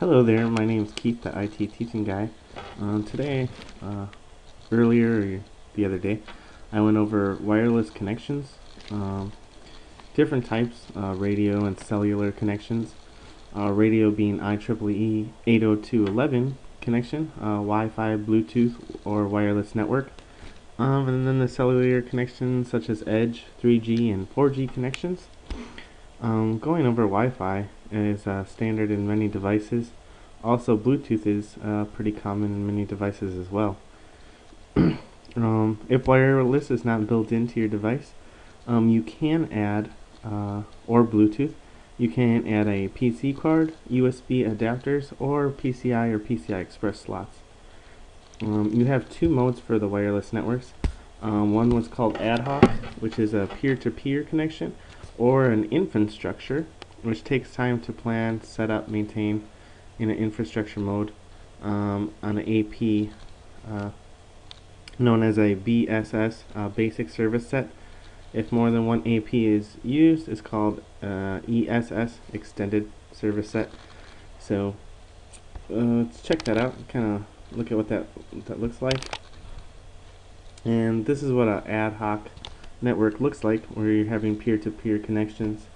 Hello there, my name is Keith, the IT teaching guy. Today, earlier or the other day, I went over wireless connections, different types, radio and cellular connections. Radio being IEEE 802.11 connection, Wi-Fi, Bluetooth, or wireless network. And then the cellular connections such as Edge, 3G, and 4G connections. Going over Wi-Fi is standard in many devices. Also, Bluetooth is pretty common in many devices as well. If wireless is not built into your device, you can add, or Bluetooth, you can add a PC card, USB adapters, or PCI or PCI Express slots. You have two modes for the wireless networks. One was called ad hoc, which is a peer-to-peer connection, or an infrastructure, which takes time to plan, set up, maintain in an infrastructure mode on an AP known as a BSS, basic service set. If more than one AP is used, it's called ESS, extended service set. So let's check that out, kind of look at what that looks like. And this is what an ad hoc network looks like, where you're having peer-to-peer connections.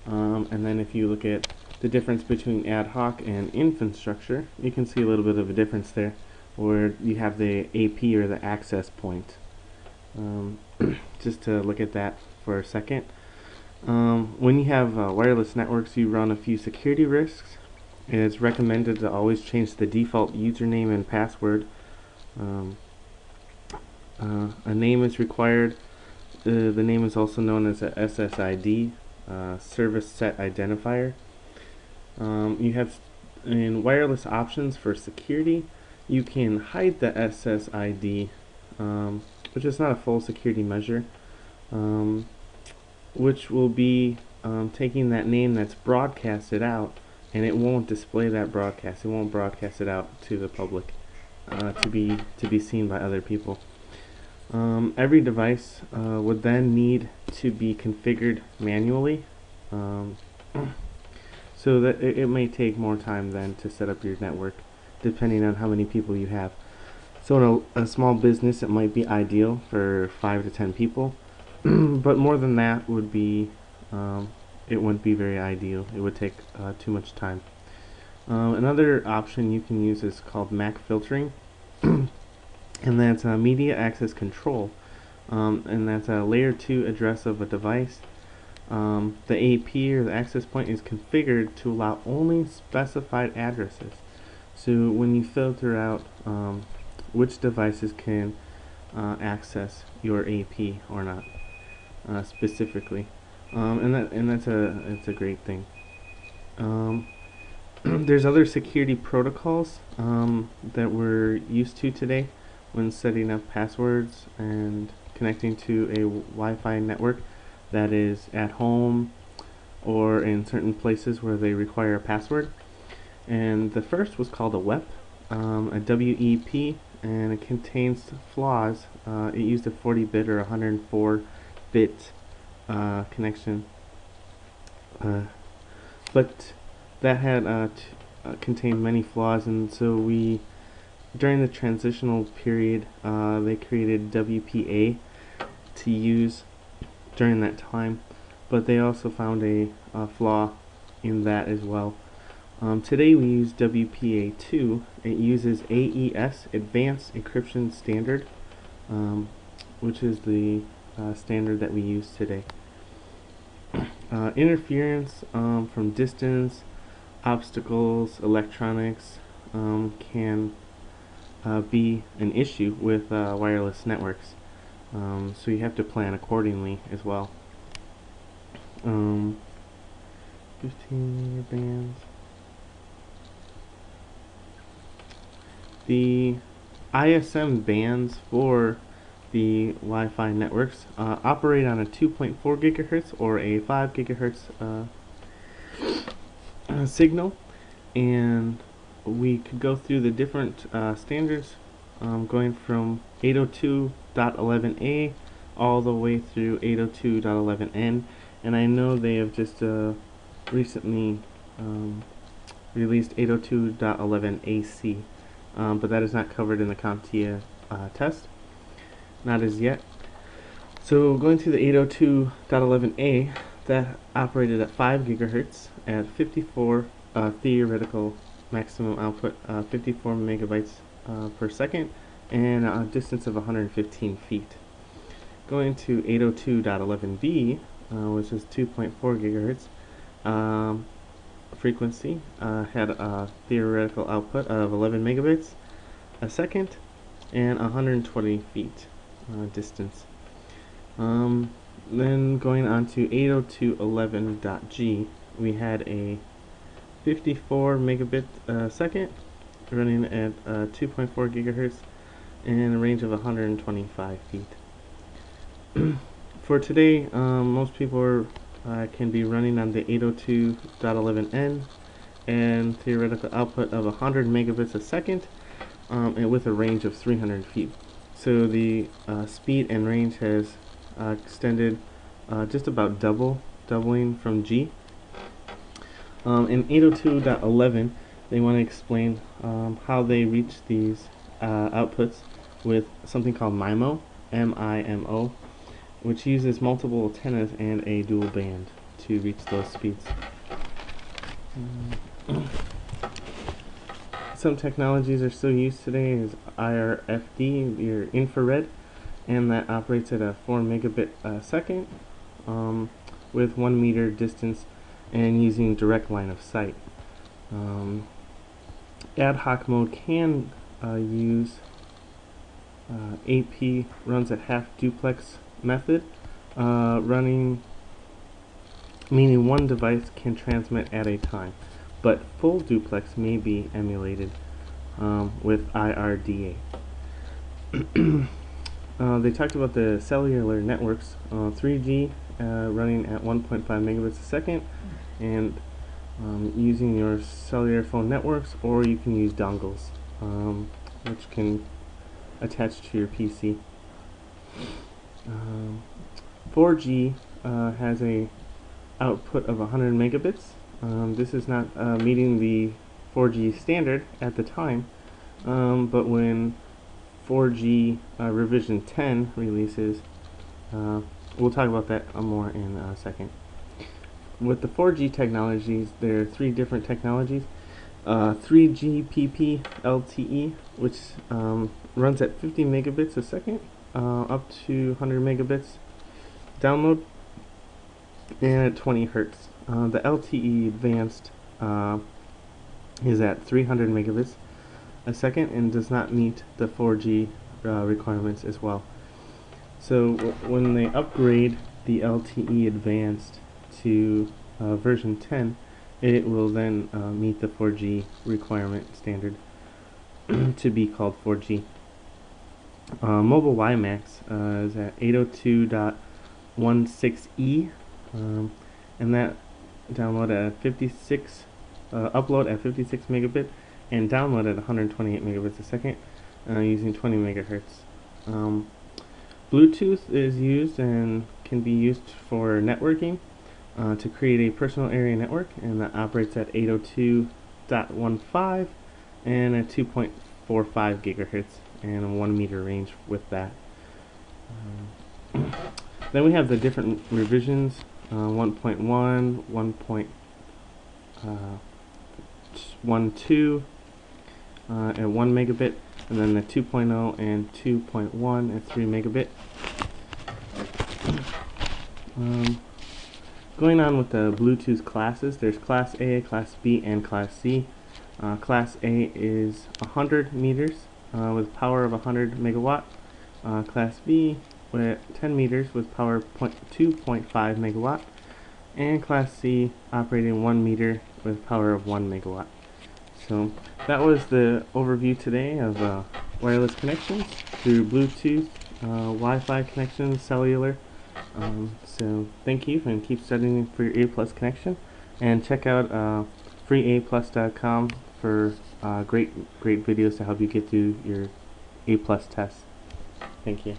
And then if you look at the difference between ad hoc and infrastructure, you can see a little bit of a difference there, where you have the AP or the access point. Just to look at that for a second. When you have wireless networks, you run a few security risks. It's recommended to always change the default username and password. A name is required. The name is also known as a SSID, Service Set Identifier. You have in wireless options for security, you can hide the SSID, which is not a full security measure, which will be taking that name that's broadcasted out, and it won't display that broadcast. It won't broadcast it out to the public to be seen by other people. Every device would then need to be configured manually, so that it may take more time then to set up your network, depending on how many people you have. So in a small business, it might be ideal for 5 to 10 people, but more than that would be, it wouldn't be very ideal. It would take too much time. Another option you can use is called MAC filtering. And that's media access control, and that's a layer 2 address of a device. The AP or the access point is configured to allow only specified addresses. So when you filter out which devices can access your AP or not, specifically, and that's a great thing. There's other security protocols that we're used to today when setting up passwords and connecting to a Wi-Fi network that is at home or in certain places where they require a password. And the first was called a WEP, a WEP, and it contains flaws. It used a 40-bit or 104-bit connection, but that had contained many flaws, and so during the transitional period, they created WPA to use during that time, but they also found a flaw in that as well. Today we use WPA2. It uses AES, Advanced Encryption Standard, which is the standard that we use today. Interference from distance, obstacles, electronics can be an issue with wireless networks, so you have to plan accordingly as well. 15-meter bands. The ISM bands for the Wi-Fi networks operate on a 2.4 gigahertz or a 5 gigahertz signal, and we could go through the different standards, going from 802.11a all the way through 802.11n, and I know they have just recently released 802.11 AC, but that is not covered in the CompTIA test, not as yet. So going to the 802.11a, that operated at 5 gigahertz at 54 theoretical maximum output, 54 megabytes per second, and a distance of 115 feet. Going to 802.11b, which is 2.4 gigahertz frequency, had a theoretical output of 11 megabits a second and 120 feet distance. Then going on to 802.11.g, we had a 54 megabit second running at 2.4 gigahertz and a range of 125 feet. For today, most people can be running on the 802.11n and theoretical output of 100 megabits a second and with a range of 300 feet. So the speed and range has extended just about doubling from G. In 802.11, they want to explain how they reach these outputs with something called MIMO, M-I-M-O, which uses multiple antennas and a dual band to reach those speeds. Some technologies are still used today is IRFD, your infrared, and that operates at a 4 megabit a second with 1 meter distance and using direct line of sight. Ad hoc mode can use AP runs at half duplex method, running meaning one device can transmit at a time, but full duplex may be emulated with IRDA. They talked about the cellular networks, 3G running at 1.5 megabits a second, and using your cellular phone networks, or you can use dongles, which can attach to your PC. 4G has a output of 100 megabits. This is not meeting the 4G standard at the time, but when 4G revision 10 releases, we'll talk about that more in a second. With the 4G technologies, there are 3 different technologies. 3GPP LTE, which runs at 50 megabits a second, up to 100 megabits download, and at 20 hertz. The LTE Advanced is at 300 megabits a second and does not meet the 4G requirements as well. So when they upgrade the LTE Advanced to version 10, it will then meet the 4G requirement standard to be called 4G. Mobile WiMAX is at 802.16e, and that download at 56, upload at 56 megabit, and download at 128 megabits a second using 20 megahertz. Bluetooth is used and can be used for networking to create a personal area network, and that operates at 802.15 and at 2.45 gigahertz and a 1 meter range with that. Then we have the different revisions, 1.1, 1.12 at 1 megabit, and then the 2.0 and 2.1 at 3 megabit. Going on with the Bluetooth classes, there's Class A, Class B, and Class C. Class A is 100 meters with power of 100 megawatt. Class B with 10 meters with power of 2.5 megawatt. And Class C operating 1 meter with power of 1 megawatt. So that was the overview today of wireless connections through Bluetooth, Wi-Fi connections, cellular. So thank you, and keep studying for your A+ connection, and check out freeaplus.com for great videos to help you get through your A+ tests. Thank you.